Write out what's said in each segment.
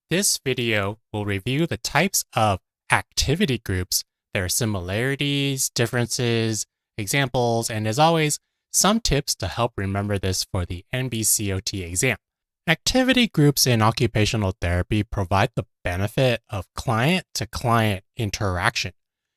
This video will review the types of activity groups, their similarities, differences, examples, and as always, some tips to help remember this for the NBCOT exam. Activity groups in occupational therapy provide the benefit of client-to-client interaction.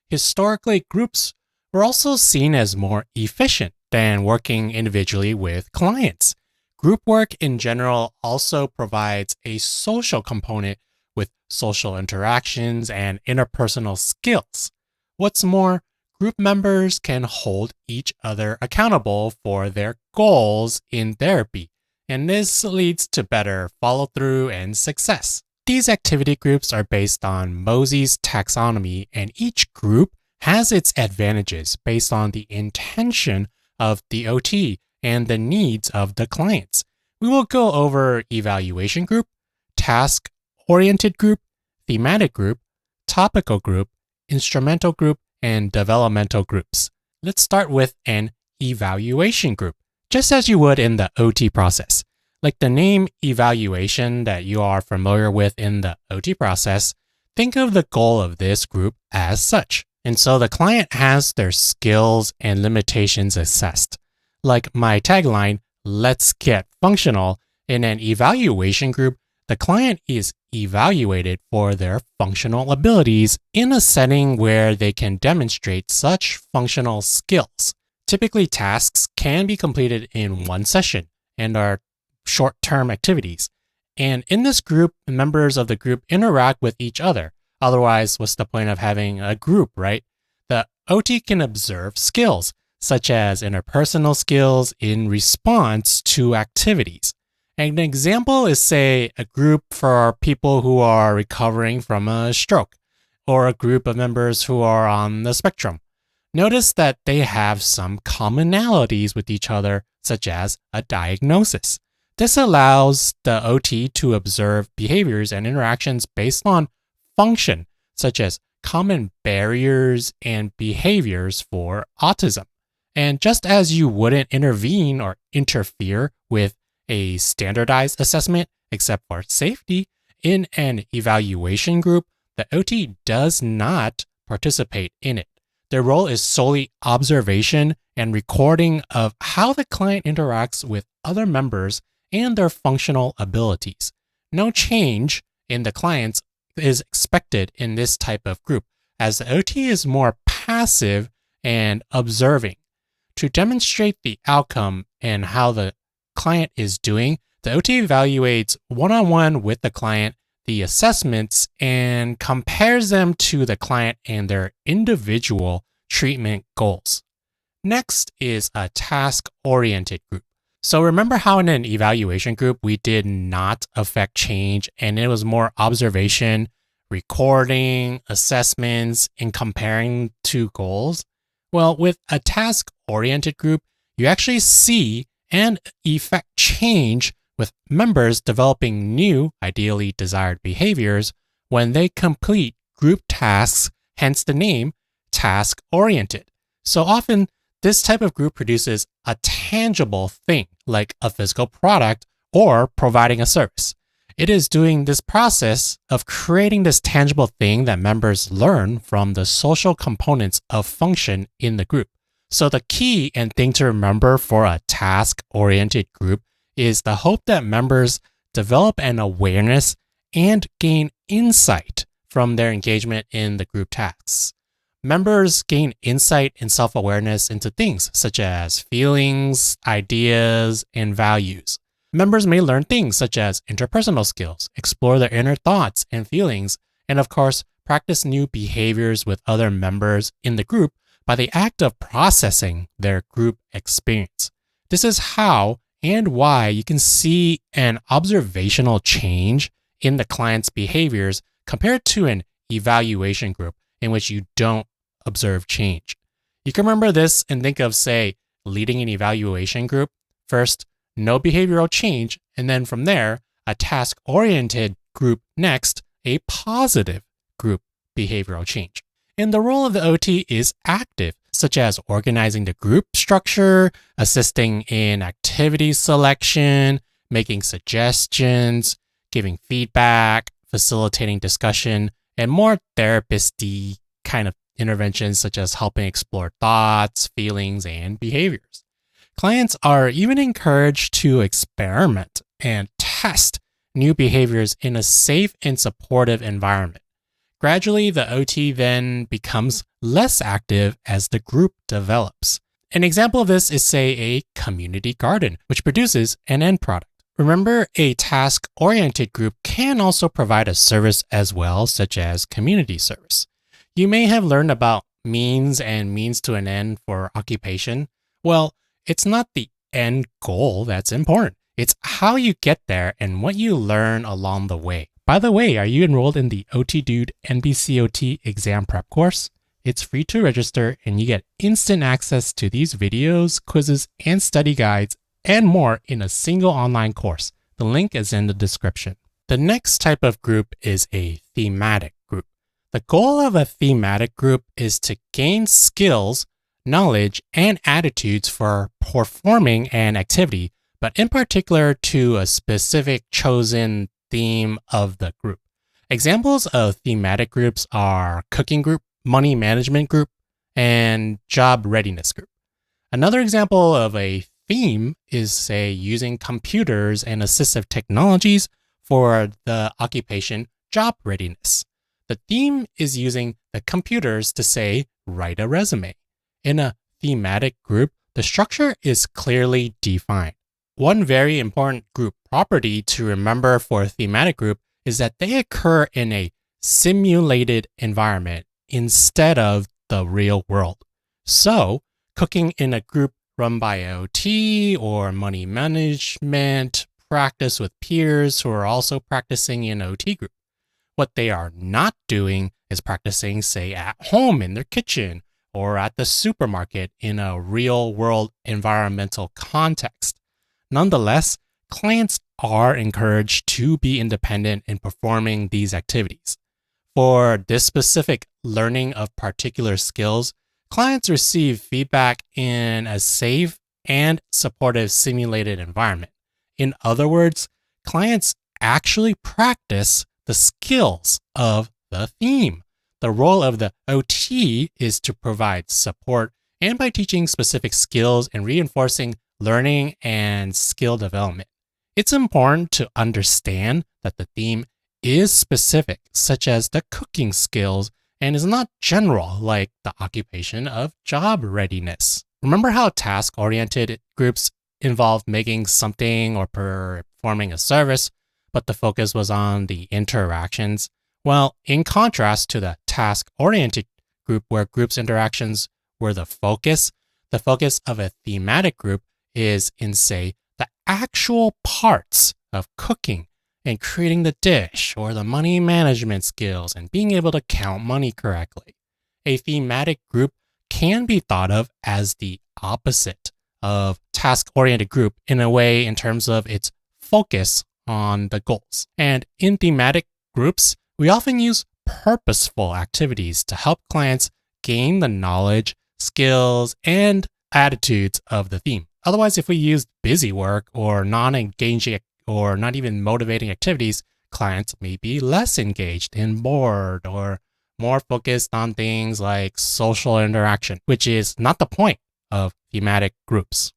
Historically, groups were also seen as more efficient than working individually with clients. Group work in general also provides a social component with social interactions and interpersonal skills. What's more, group members can hold each other accountable for their goals in therapy, and this leads to better follow-through and success. These activity groups are based on Mosey's taxonomy, and each group has its advantages based on the intention of the OT and the needs of the clients. We will go over evaluation group, task-oriented group, thematic group, topical group, instrumental group, and developmental groups. Let's start with an evaluation group, just as you would in the OT process. Like the name evaluation that you are familiar with in the OT process, think of the goal of this group as such. And so the client has their skills and limitations assessed. Like my tagline, let's get functional, in an evaluation group, the client is evaluated for their functional abilities in a setting where they can demonstrate such functional skills. Typically, tasks can be completed in one session and are short-term activities. And in this group, members of the group interact with each other. Otherwise, what's the point of having a group, right? The OT can observe skills, such as interpersonal skills in response to activities. An example is, say, a group for people who are recovering from a stroke, or a group of members who are on the spectrum. Notice that they have some commonalities with each other, such as a diagnosis. This allows the OT to observe behaviors and interactions based on function, such as common barriers and behaviors for autism. And just as you wouldn't intervene or interfere with a standardized assessment, except for safety, in an evaluation group, the OT does not participate in it. Their role is solely observation and recording of how the client interacts with other members and their functional abilities. No change in the clients is expected in this type of group, as the OT is more passive and observing. To demonstrate the outcome and how the client is doing, the OT evaluates one-on-one with the client the assessments and compares them to the client and their individual treatment goals. Next is a task-oriented group. So remember how in an evaluation group, we did not affect change and it was more observation, recording, assessments, and comparing to goals? Well, with a task-oriented group, you actually see and effect change with members developing new, ideally desired behaviors when they complete group tasks, hence the name task-oriented. So often, this type of group produces a tangible thing, like a physical product or providing a service. It is doing this process of creating this tangible thing that members learn from the social components of function in the group. So the key and thing to remember for a task-oriented group is the hope that members develop an awareness and gain insight from their engagement in the group tasks. Members gain insight and self-awareness into things such as feelings, ideas, and values. Members may learn things such as interpersonal skills, explore their inner thoughts and feelings, and of course, practice new behaviors with other members in the group by the act of processing their group experience. This is how and why you can see an observational change in the client's behaviors compared to an evaluation group in which you don't observe change. You can remember this and think of, say, leading an evaluation group. First, no behavioral change, and then from there, a task-oriented group next, a positive group behavioral change. And the role of the OT is active, such as organizing the group structure, assisting in activity selection, making suggestions, giving feedback, facilitating discussion, and more therapist-y kind of interventions such as helping explore thoughts, feelings, and behaviors. Clients are even encouraged to experiment and test new behaviors in a safe and supportive environment. Gradually, the OT then becomes less active as the group develops. An example of this is, say, a community garden, which produces an end product. Remember, a task-oriented group can also provide a service as well, such as community service. You may have learned about means and means to an end for occupation. Well, it's not the end goal that's important. It's how you get there and what you learn along the way. By the way, are you enrolled in the OTDUDE NBCOT Exam Prep course? It's free to register and you get instant access to these videos, quizzes, and study guides and more in a single online course. The link is in the description. The next type of group is a thematic group. The goal of a thematic group is to gain skills, knowledge, and attitudes for performing an activity, but in particular to a specific chosen theme of the group. Examples of thematic groups are cooking group, money management group, and job readiness group. Another example of a theme is, say, using computers and assistive technologies for the occupation job readiness. The theme is using the computers to, say, write a resume. In a thematic group, the structure is clearly defined. One very important group property to remember for a thematic group is that they occur in a simulated environment instead of the real world. So, cooking in a group run by OT or money management practice with peers who are also practicing in OT group. What they are not doing is practicing, say, at home in their kitchen or at the supermarket in a real world environmental context. Nonetheless, clients are encouraged to be independent in performing these activities. For this specific learning of particular skills, clients receive feedback in a safe and supportive simulated environment. In other words, clients actually practice the skills of the theme. The role of the OT is to provide support, and by teaching specific skills and reinforcing learning and skill development. It's important to understand that the theme is specific, such as the cooking skills, and is not general, like the occupation of job readiness. Remember how task-oriented groups involved making something or performing a service, but the focus was on the interactions? Well, in contrast to the task-oriented group where groups' interactions were the focus of a thematic group is in, say, the actual parts of cooking and creating the dish, or the money management skills and being able to count money correctly. A thematic group can be thought of as the opposite of task-oriented group in a way in terms of its focus on the goals. And in thematic groups, we often use purposeful activities to help clients gain the knowledge, skills, and attitudes of the theme. Otherwise, if we use busy work or non-engaging or not even motivating activities, clients may be less engaged and bored or more focused on things like social interaction, which is not the point of thematic groups.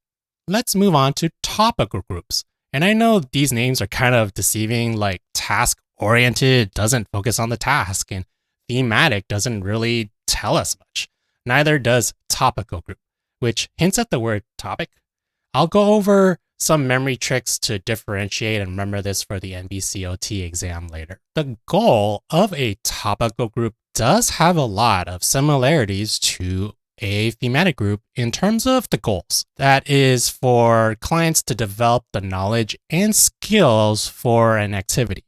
Let's move on to topical groups. And I know these names are kind of deceiving, like task-oriented doesn't focus on the task and thematic doesn't really tell us much. Neither does topical group, which hints at the word topic. I'll go over some memory tricks to differentiate and remember this for the NBCOT exam later. The goal of a topical group does have a lot of similarities to a thematic group in terms of the goals. That is for clients to develop the knowledge and skills for an activity.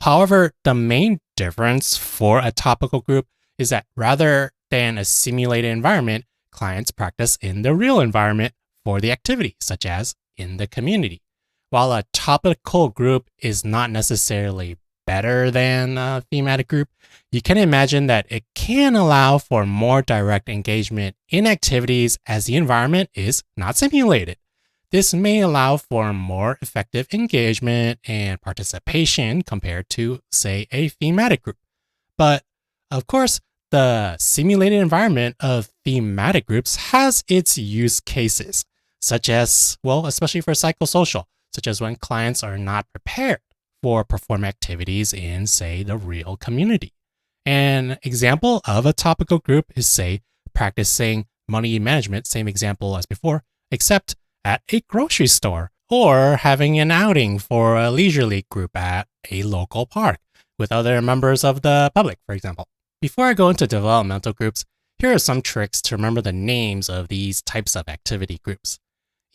However, the main difference for a topical group is that rather than a simulated environment, clients practice in the real environment for the activity, such as in the community. While a topical group is not necessarily better than a thematic group, you can imagine that it can allow for more direct engagement in activities as the environment is not simulated. This may allow for more effective engagement and participation compared to, say, a thematic group. But of course, the simulated environment of thematic groups has its use cases, such as, well, especially for psychosocial, such as when clients are not prepared for perform activities in, say, the real community. An example of a topical group is, say, practicing money management, same example as before, except at a grocery store, or having an outing for a leisurely group at a local park with other members of the public, for example. Before I go into developmental groups, here are some tricks to remember the names of these types of activity groups.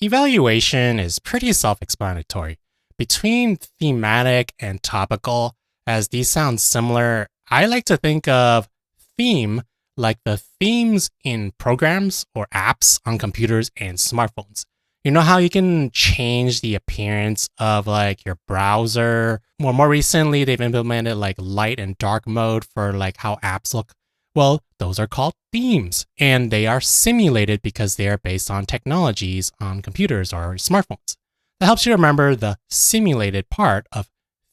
Evaluation is pretty self-explanatory. Between thematic and topical, as these sound similar, I like to think of theme like the themes in programs or apps on computers and smartphones. You know how you can change the appearance of like your browser? Well, more recently, they've implemented like light and dark mode for like how apps look. Well, those are called themes, and they are simulated because they are based on technologies on computers or smartphones. That helps you remember the simulated part of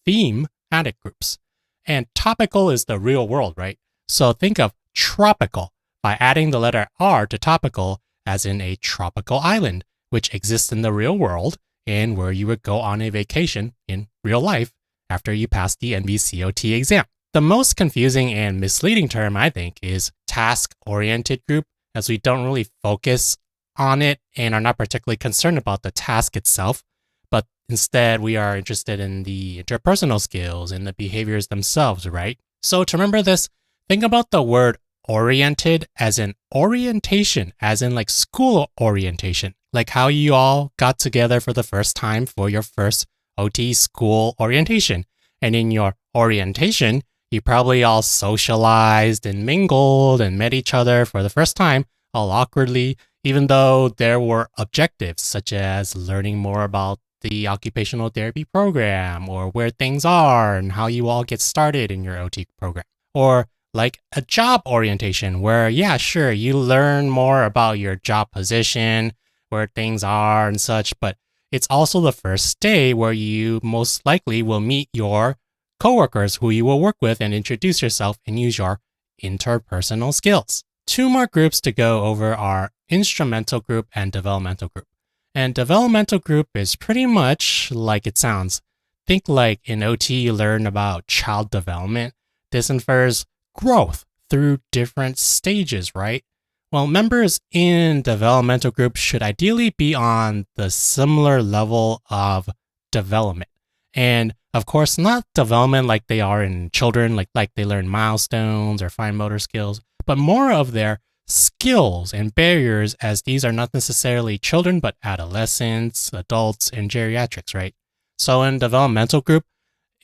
thematic groups. And topical is the real world, right? So think of tropical by adding the letter R to topical, as in a tropical island, which exists in the real world and where you would go on a vacation in real life after you pass the NBCOT exam. The most confusing and misleading term, I think, is task-oriented group, as we don't really focus on it and are not particularly concerned about the task itself, but instead we are interested in the interpersonal skills and the behaviors themselves, right? So to remember this, think about the word oriented as in orientation, as in like school orientation, like how you all got together for the first time for your first OT school orientation. And in your orientation, you probably all socialized and mingled and met each other for the first time, all awkwardly, even though there were objectives such as learning more about the occupational therapy program or where things are and how you all get started in your OT program. Or like a job orientation where, yeah, sure, you learn more about your job position, where things are and such, but it's also the first day where you most likely will meet your coworkers who you will work with and introduce yourself and use your interpersonal skills. Two more groups to go over are instrumental group and developmental group. And developmental group is pretty much like it sounds. Think like in OT you learn about child development. This infers growth through different stages, right? Well, members in developmental groups should ideally be on the similar level of development. And of course, not development like they are in children, like they learn milestones or fine motor skills, but more of their skills and barriers, as these are not necessarily children, but adolescents, adults, and geriatrics, right? So in developmental group,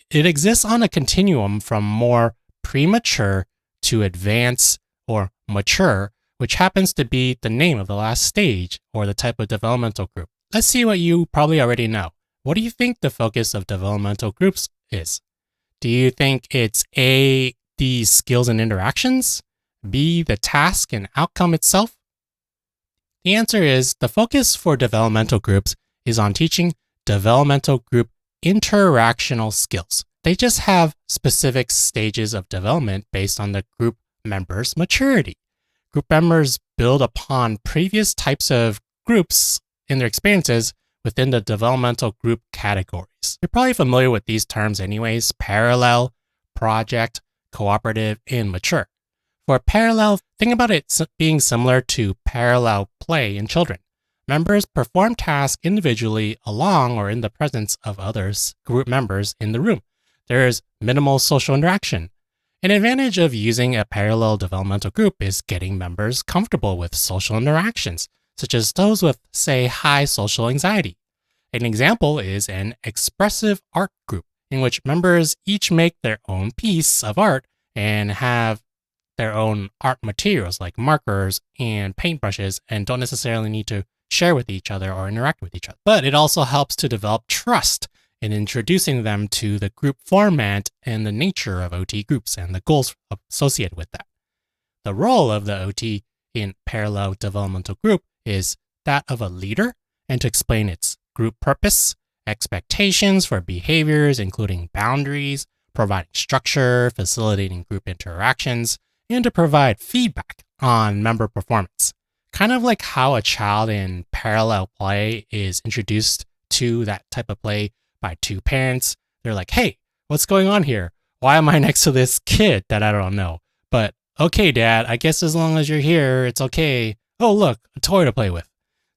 it exists on a continuum from more premature to advanced or mature, which happens to be the name of the last stage or the type of developmental group. Let's see what you probably already know. What do you think the focus of developmental groups is? Do you think it's A, the skills and interactions, B, the task and outcome itself? The answer is the focus for developmental groups is on teaching developmental group interactional skills. They just have specific stages of development based on the group members' maturity. Group members build upon previous types of groups in their experiences within the developmental group categories. You're probably familiar with these terms anyways: parallel, project, cooperative, and mature. For parallel, think about it being similar to parallel play in children. Members perform tasks individually along or in the presence of others, group members in the room. There is minimal social interaction. An advantage of using a parallel developmental group is getting members comfortable with social interactions, such as those with, say, high social anxiety. An example is an expressive art group, in which members each make their own piece of art and have their own art materials like markers and paintbrushes and don't necessarily need to share with each other or interact with each other. But it also helps to develop trust in introducing them to the group format and the nature of OT groups and the goals associated with that. The role of the OT in parallel developmental group is that of a leader and to explain its group purpose, expectations for behaviors, including boundaries, providing structure, facilitating group interactions, and to provide feedback on member performance. Kind of like how a child in parallel play is introduced to that type of play by two parents. They're like, hey, what's going on here? Why am I next to this kid that I don't know? But okay, Dad, I guess as long as you're here, it's okay. Oh, look, a toy to play with.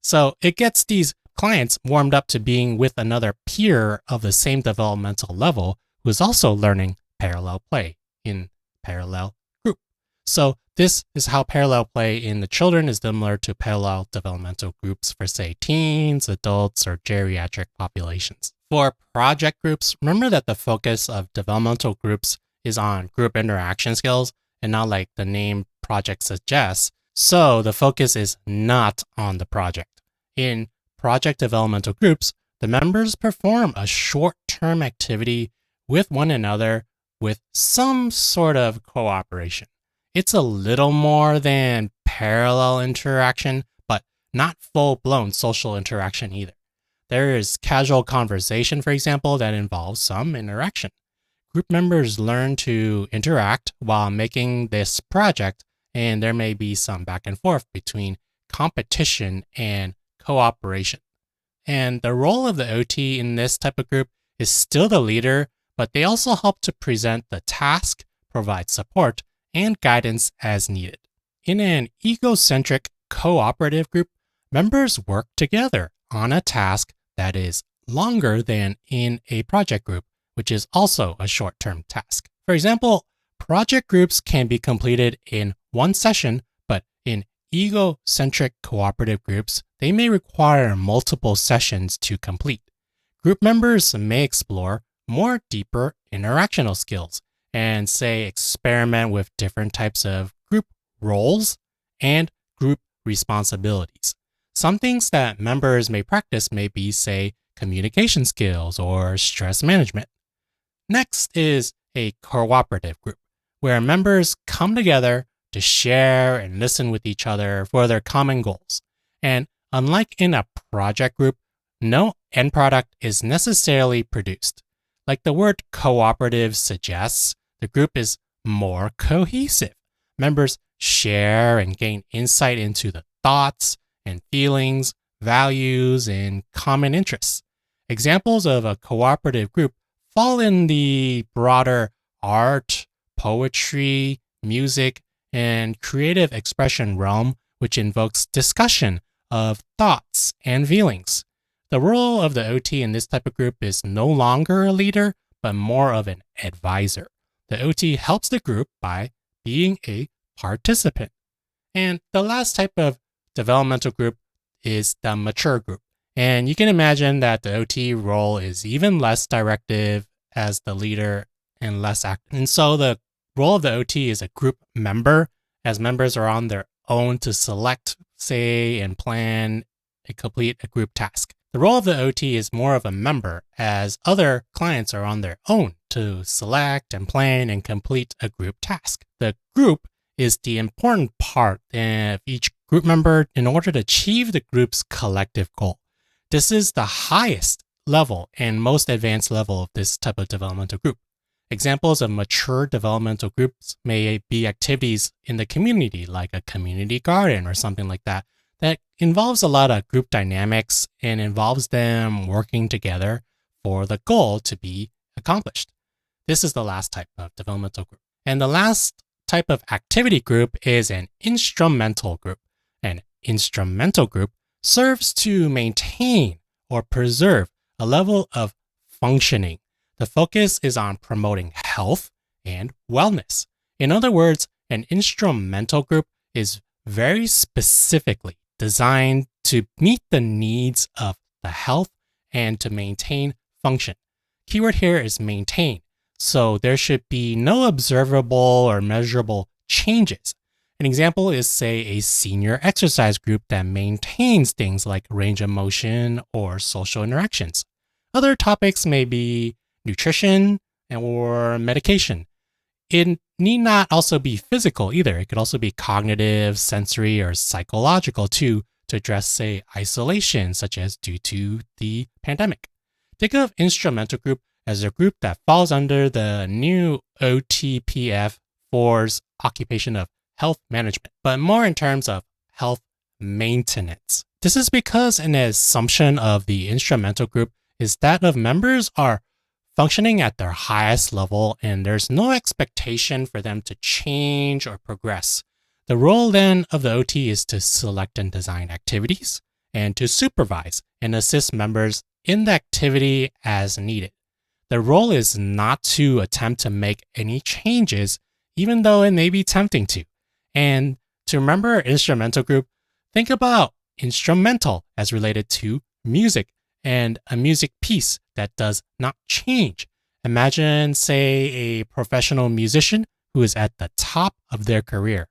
So it gets these clients warmed up to being with another peer of the same developmental level who is also learning parallel play in parallel group. So this is how parallel play in the children is similar to parallel developmental groups for, say, teens, adults, or geriatric populations. For project groups, remember that the focus of developmental groups is on group interaction skills and not like the name project suggests. So the focus is not on the project. In project developmental groups, the members perform a short-term activity with one another with some sort of cooperation. It's a little more than parallel interaction, but not full-blown social interaction either. There is casual conversation, for example, that involves some interaction. Group members learn to interact while making this project, and there may be some back and forth between competition and cooperation. And the role of the OT in this type of group is still the leader, but they also help to present the task, provide support, and guidance as needed. In an egocentric cooperative group, members work together on a task that is longer than in a project group, which is also a short-term task. For example, project groups can be completed in one session, but in egocentric cooperative groups, they may require multiple sessions to complete. Group members may explore more deeper interactional skills and, say, experiment with different types of group roles and group responsibilities. Some things that members may practice may be, say, communication skills or stress management. Next is a cooperative group, where members come together to share and listen with each other for their common goals. And unlike in a project group, no end product is necessarily produced. Like the word cooperative suggests, the group is more cohesive. Members share and gain insight into the thoughts and feelings, values, and common interests. Examples of a cooperative group fall in the broader art, poetry, music, and creative expression realm, which invokes discussion of thoughts and feelings. The role of the OT in this type of group is no longer a leader, but more of an advisor. The OT helps the group by being a participant. And the last type of developmental group is the mature group. And you can imagine that the OT role is even less directive as the leader and less active. And so the role of the OT is a group member, as members are on their own to select, say, and plan and complete a group task. The role of the OT is more of a member, as other clients are on their own to select and plan and complete a group task. The group is the important part of each group member in order to achieve the group's collective goal. This is the highest level and most advanced level of this type of developmental group. Examples of mature developmental groups may be activities in the community, like a community garden or something like that, that involves a lot of group dynamics and involves them working together for the goal to be accomplished. This is the last type of developmental group. And the last type of activity group is an instrumental group. An instrumental group serves to maintain or preserve a level of functioning. The focus is on promoting health and wellness. In other words, an instrumental group is very specifically designed to meet the needs of the health and to maintain function. Keyword here is maintain. So there should be no observable or measurable changes. An example is, say, a senior exercise group that maintains things like range of motion or social interactions. Other topics may be nutrition or medication. It need not also be physical either. It could also be cognitive, sensory, or psychological too, to address, say, isolation, such as due to the pandemic. Think of instrumental group as a group that falls under the new OTPF 4's occupation of health management, but more in terms of health maintenance. This is because an assumption of the instrumental group is that of members are functioning at their highest level and there's no expectation for them to change or progress. The role then of the OT is to select and design activities and to supervise and assist members in the activity as needed. The role is not to attempt to make any changes, even though it may be tempting to. And to remember instrumental group, think about instrumental as related to music and a music piece that does not change. Imagine, say, a professional musician who is at the top of their career,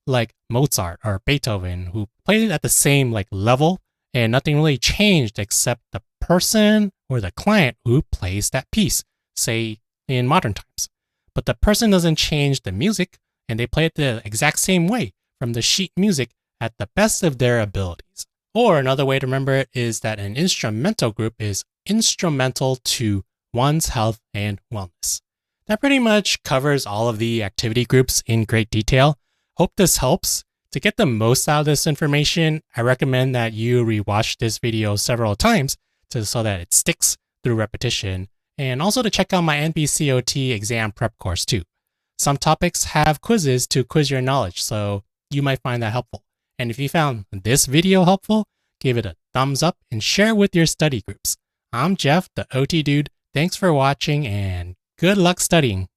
like Mozart or Beethoven, who played at the same level and nothing really changed except the person or the client who plays that piece, say in modern times. But the person doesn't change the music and they play it the exact same way from the sheet music at the best of their abilities. Or another way to remember it is that an instrumental group is instrumental to one's health and wellness. That pretty much covers all of the activity groups in great detail. Hope this helps. To get the most out of this information, I recommend that you rewatch this video several times so that it sticks through repetition, and also to check out my NBCOT exam prep course too. Some topics have quizzes to quiz your knowledge, so you might find that helpful. And if you found this video helpful, give it a thumbs up and share it with your study groups. I'm Jeff, the OT Dude. Thanks for watching and good luck studying.